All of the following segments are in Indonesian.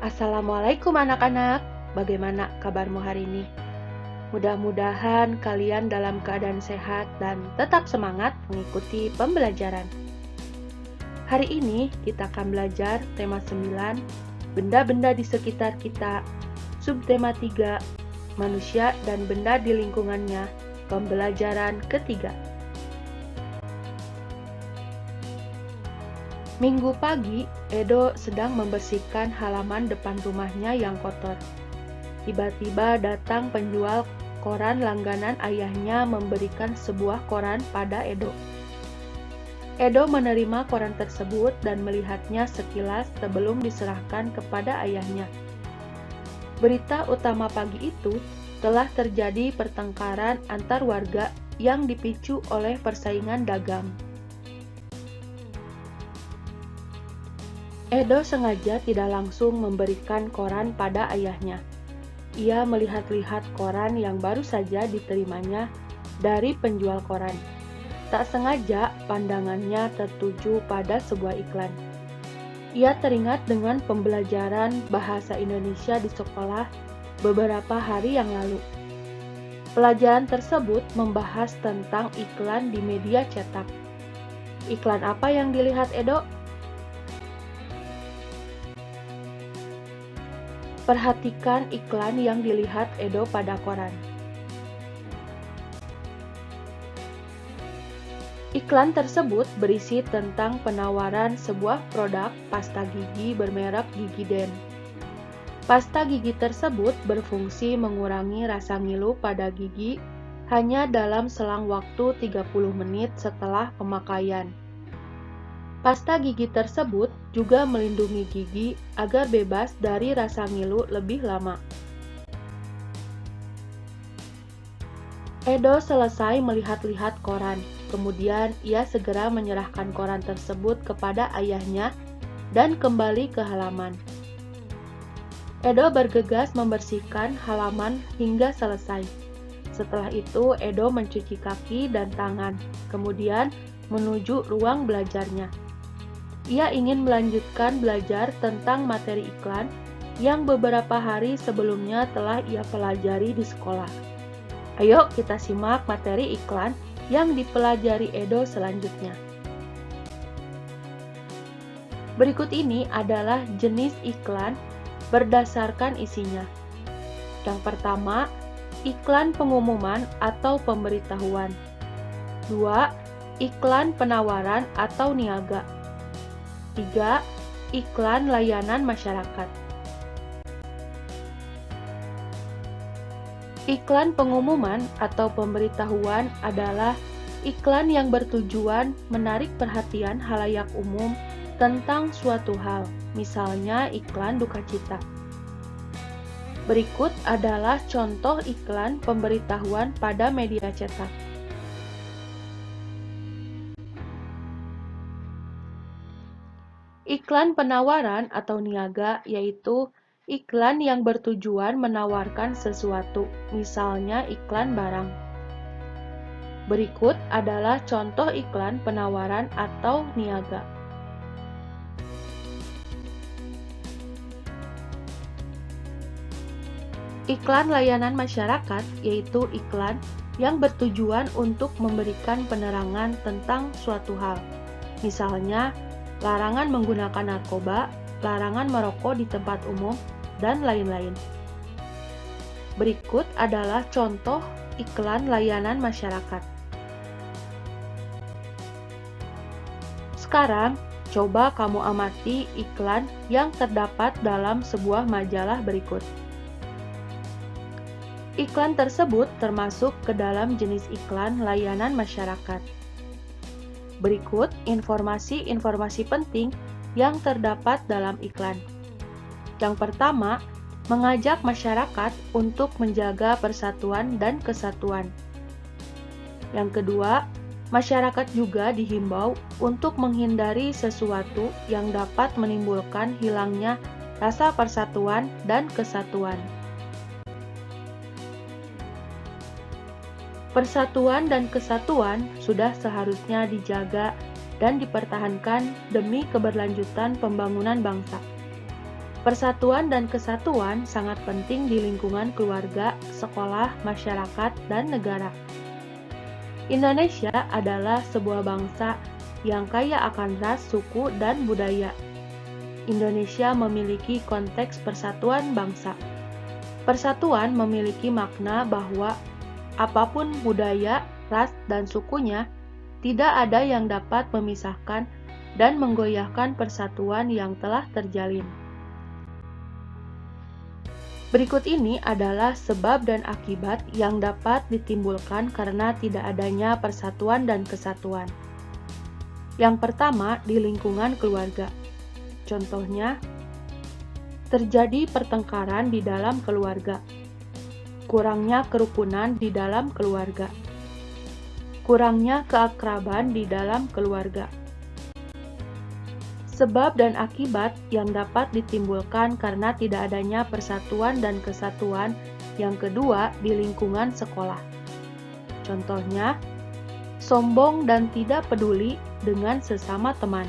Assalamualaikum anak-anak, bagaimana kabarmu hari ini? Mudah-mudahan kalian dalam keadaan sehat dan tetap semangat mengikuti pembelajaran. Hari ini kita akan belajar tema 9, benda-benda di sekitar kita, subtema 3, manusia dan benda di lingkungannya, pembelajaran ketiga. Minggu pagi, Edo sedang membersihkan halaman depan rumahnya yang kotor. Tiba-tiba datang penjual koran langganan ayahnya memberikan sebuah koran pada Edo. Edo menerima koran tersebut dan melihatnya sekilas sebelum diserahkan kepada ayahnya. Berita utama pagi itu telah terjadi pertengkaran antar warga yang dipicu oleh persaingan dagang. Edo sengaja tidak langsung memberikan koran pada ayahnya. Ia melihat-lihat koran yang baru saja diterimanya dari penjual koran. Tak sengaja pandangannya tertuju pada sebuah iklan. Ia teringat dengan pembelajaran bahasa Indonesia di sekolah beberapa hari yang lalu. Pelajaran tersebut membahas tentang iklan di media cetak. Iklan apa yang dilihat Edo? Perhatikan iklan yang dilihat Edo pada koran. Iklan tersebut berisi tentang penawaran sebuah produk pasta gigi bermerek Gigiden. Pasta gigi tersebut berfungsi mengurangi rasa ngilu pada gigi hanya dalam selang waktu 30 menit setelah pemakaian. Pasta gigi tersebut juga melindungi gigi agar bebas dari rasa ngilu lebih lama. Edo selesai melihat-lihat koran, kemudian ia segera menyerahkan koran tersebut kepada ayahnya dan kembali ke halaman. Edo bergegas membersihkan halaman hingga selesai. Setelah itu, Edo mencuci kaki dan tangan, kemudian menuju ruang belajarnya. Ia ingin melanjutkan belajar tentang materi iklan yang beberapa hari sebelumnya telah ia pelajari di sekolah. Ayo kita simak materi iklan yang dipelajari Edo selanjutnya. Berikut ini adalah jenis iklan berdasarkan isinya. Yang pertama, iklan pengumuman atau pemberitahuan. 2. Iklan penawaran atau niaga. 3. Iklan layanan masyarakat. Iklan pengumuman atau pemberitahuan adalah iklan yang bertujuan menarik perhatian halayak umum tentang suatu hal, misalnya iklan duka cita. Berikut adalah contoh iklan pemberitahuan pada media cetak. Iklan penawaran atau niaga yaitu iklan yang bertujuan menawarkan sesuatu, misalnya iklan barang. Berikut adalah contoh iklan penawaran atau niaga. Iklan layanan masyarakat yaitu iklan yang bertujuan untuk memberikan penerangan tentang suatu hal, misalnya larangan menggunakan narkoba, larangan merokok di tempat umum, dan lain-lain. Berikut adalah contoh iklan layanan masyarakat. Sekarang, coba kamu amati iklan yang terdapat dalam sebuah majalah berikut. Iklan tersebut termasuk ke dalam jenis iklan layanan masyarakat. Berikut informasi-informasi penting yang terdapat dalam iklan. Yang pertama, mengajak masyarakat untuk menjaga persatuan dan kesatuan. Yang kedua, masyarakat juga dihimbau untuk menghindari sesuatu yang dapat menimbulkan hilangnya rasa persatuan dan kesatuan. Persatuan dan kesatuan sudah seharusnya dijaga dan dipertahankan demi keberlanjutan pembangunan bangsa. Persatuan dan kesatuan sangat penting di lingkungan keluarga, sekolah, masyarakat, dan negara. Indonesia adalah sebuah bangsa yang kaya akan ras, suku, dan budaya. Indonesia memiliki konteks persatuan bangsa. Persatuan memiliki makna bahwa apapun budaya, ras, dan sukunya, tidak ada yang dapat memisahkan dan menggoyahkan persatuan yang telah terjalin. Berikut ini adalah sebab dan akibat yang dapat ditimbulkan karena tidak adanya persatuan dan kesatuan. Yang pertama, di lingkungan keluarga. Contohnya, terjadi pertengkaran di dalam keluarga, kurangnya kerukunan di dalam keluarga, kurangnya keakraban di dalam keluarga. Sebab dan akibat yang dapat ditimbulkan karena tidak adanya persatuan dan kesatuan yang kedua di lingkungan sekolah. Contohnya, sombong dan tidak peduli dengan sesama teman,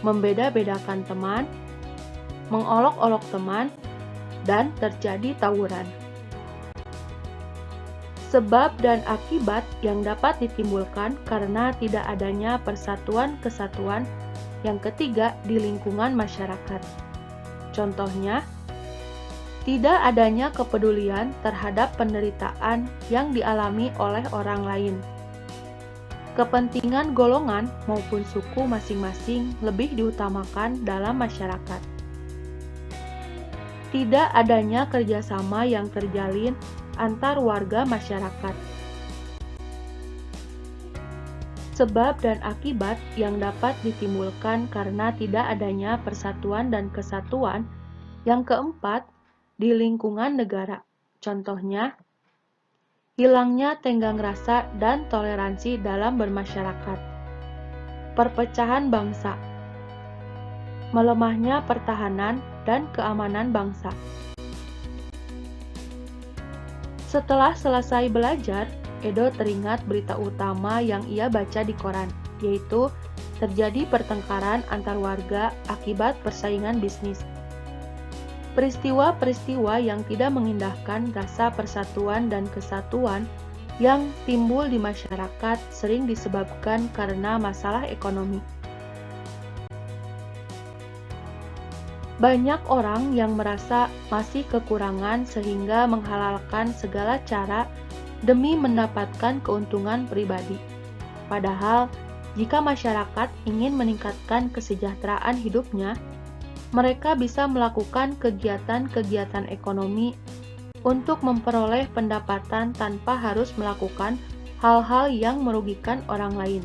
membeda-bedakan teman, mengolok-olok teman, dan terjadi tawuran. Sebab dan akibat yang dapat ditimbulkan karena tidak adanya persatuan kesatuan yang ketiga di lingkungan masyarakat. Contohnya, tidak adanya kepedulian terhadap penderitaan yang dialami oleh orang lain. Kepentingan golongan maupun suku masing-masing lebih diutamakan dalam masyarakat. Tidak adanya kerjasama yang terjalin antar warga masyarakat. Sebab dan akibat yang dapat ditimbulkan karena tidak adanya persatuan dan kesatuan yang keempat di lingkungan negara. Contohnya, hilangnya tenggang rasa dan toleransi dalam bermasyarakat, perpecahan bangsa, melemahnya pertahanan dan keamanan bangsa. Setelah selesai belajar, Edo teringat berita utama yang ia baca di koran, yaitu terjadi pertengkaran antar warga akibat persaingan bisnis. Peristiwa-peristiwa yang tidak mengindahkan rasa persatuan dan kesatuan yang timbul di masyarakat sering disebabkan karena masalah ekonomi. Banyak orang yang merasa masih kekurangan sehingga menghalalkan segala cara demi mendapatkan keuntungan pribadi. Padahal, jika masyarakat ingin meningkatkan kesejahteraan hidupnya, mereka bisa melakukan kegiatan-kegiatan ekonomi untuk memperoleh pendapatan tanpa harus melakukan hal-hal yang merugikan orang lain.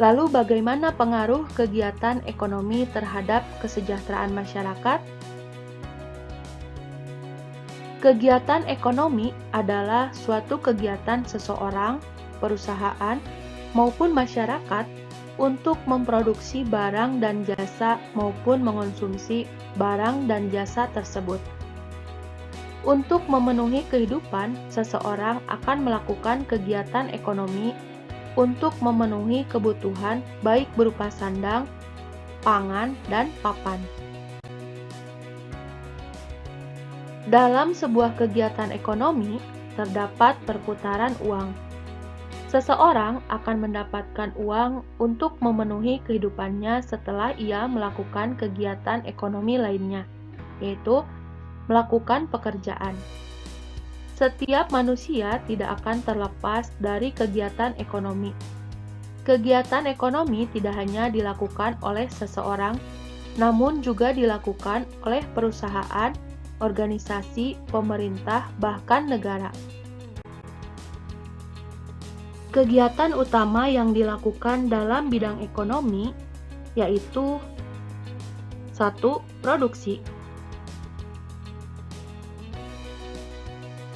Lalu bagaimana pengaruh kegiatan ekonomi terhadap kesejahteraan masyarakat? Kegiatan ekonomi adalah suatu kegiatan seseorang, perusahaan, maupun masyarakat untuk memproduksi barang dan jasa maupun mengonsumsi barang dan jasa tersebut. Untuk memenuhi kehidupan, seseorang akan melakukan kegiatan ekonomi untuk memenuhi kebutuhan baik berupa sandang, pangan, dan papan. Dalam sebuah kegiatan ekonomi, terdapat perputaran uang. Seseorang akan mendapatkan uang untuk memenuhi kehidupannya setelah ia melakukan kegiatan ekonomi lainnya, yaitu melakukan pekerjaan. Setiap manusia tidak akan terlepas dari kegiatan ekonomi. Kegiatan ekonomi tidak hanya dilakukan oleh seseorang, namun juga dilakukan oleh perusahaan, organisasi, pemerintah, bahkan negara. Kegiatan utama yang dilakukan dalam bidang ekonomi yaitu 1. Produksi.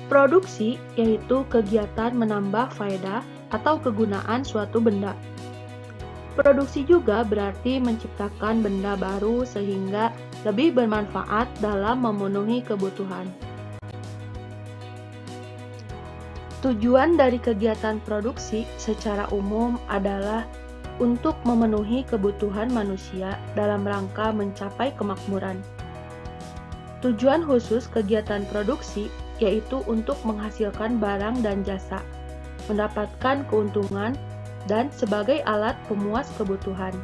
Produksi yaitu kegiatan menambah faedah atau kegunaan suatu benda. Produksi juga berarti menciptakan benda baru sehingga lebih bermanfaat dalam memenuhi kebutuhan. Tujuan dari kegiatan produksi secara umum adalah untuk memenuhi kebutuhan manusia dalam rangka mencapai kemakmuran. Tujuan khusus kegiatan produksi yaitu untuk menghasilkan barang dan jasa, mendapatkan keuntungan, dan sebagai alat pemuas kebutuhan.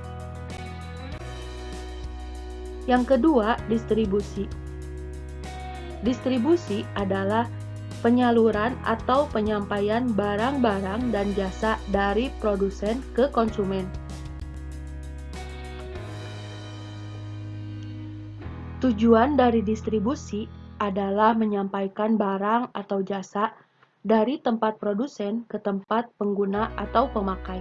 Yang kedua, distribusi. Distribusi adalah penyaluran atau penyampaian barang-barang dan jasa dari produsen ke konsumen. Tujuan dari distribusi adalah menyampaikan barang atau jasa dari tempat produsen ke tempat pengguna atau pemakai.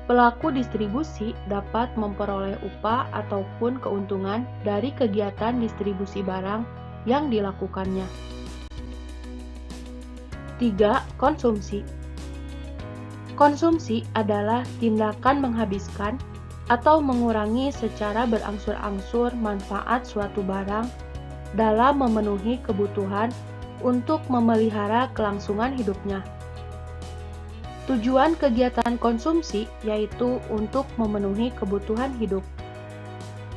Pelaku distribusi dapat memperoleh upah ataupun keuntungan dari kegiatan distribusi barang yang dilakukannya. 3. Konsumsi. Konsumsi adalah tindakan menghabiskan atau mengurangi secara berangsur-angsur manfaat suatu barang dalam memenuhi kebutuhan untuk memelihara kelangsungan hidupnya. Tujuan kegiatan konsumsi yaitu untuk memenuhi kebutuhan hidup.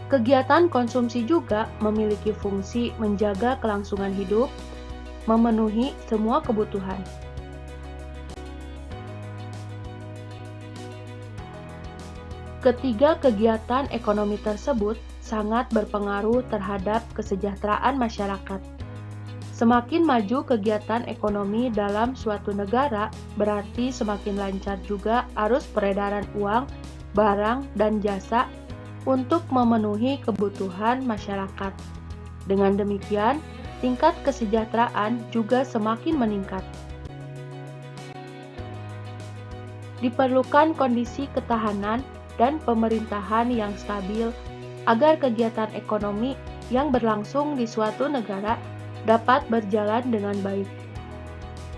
Kegiatan konsumsi juga memiliki fungsi menjaga kelangsungan hidup, memenuhi semua kebutuhan. Ketiga kegiatan ekonomi tersebut sangat berpengaruh terhadap kesejahteraan masyarakat. Semakin maju kegiatan ekonomi dalam suatu negara, berarti semakin lancar juga arus peredaran uang, barang, dan jasa untuk memenuhi kebutuhan masyarakat. Dengan demikian, tingkat kesejahteraan juga semakin meningkat. Diperlukan kondisi ketahanan dan pemerintahan yang stabil agar kegiatan ekonomi yang berlangsung di suatu negara dapat berjalan dengan baik.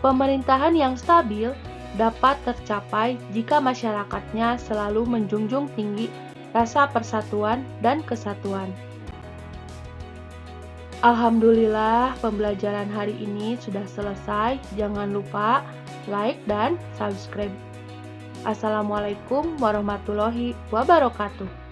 Pemerintahan yang stabil dapat tercapai jika masyarakatnya selalu menjunjung tinggi rasa persatuan dan kesatuan. Alhamdulillah, pembelajaran hari ini sudah selesai. Jangan lupa like dan subscribe. Assalamualaikum warahmatullahi wabarakatuh.